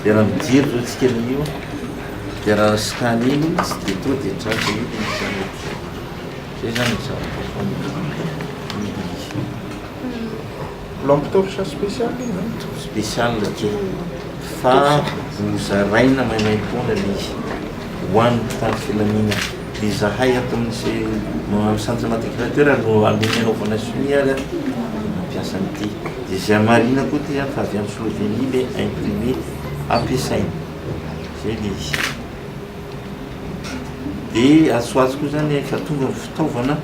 dia raha mijery zao tsika an'io dia raha scan iny tsy dia to dia tratra io dia zany zay zany lamptorche spécial spécial ke fa hozaraina maimaim-pona le izy hoaniny tany filamina dia zahay ato amin'izay centre matriculateur no alony anaovana somiara mampiasa an'ity dia zay marina koa dia fa avy amin'ny Slovenie le imprimé ampiasaina zay le izy dia asoazy koa zany efa tonga ny fitaovana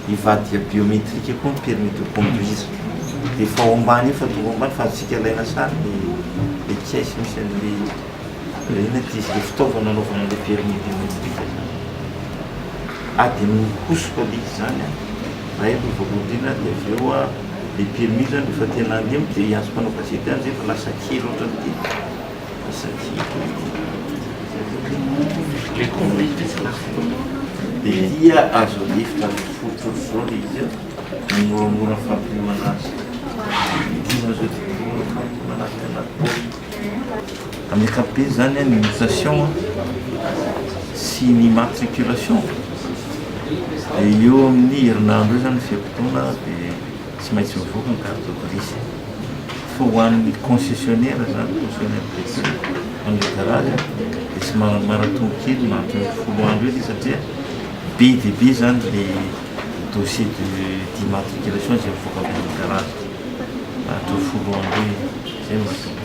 hivadia biométrique koa ny permis de conduire dia efa ao ambany efa tonga ambany fa atsika ilaina sary le caisse misy an'le ina ty izy le fitaovana anaovana le permis biométrique dia mikosoka le izy zany raha eto voalohana dia avy eo le permis zany efa tena andemy dia azo mpanao gazety any zay fa lasa kely ohatra ny ty lasa kely dia dia azo alefitra fotsotro zao le izy moramora fampiremana azy dina zao mora fampiremana azy anaty amin'ny ankapobeny zany ny mutation sy ny matriculation dia eo amin'ny herinandro eo zany fiampitona dia tsy maintsy mivoaka ny carte grise fa ho an'ny concessionnaire zany concessionnaire an'le garage dia tsy maratombo kely mahaton'ny 10 andro ely satria be dia be zany le dossier d'immatriculation zay mivoaka amin'ny garage mahaton'ny 10 andro ely zay mahatonga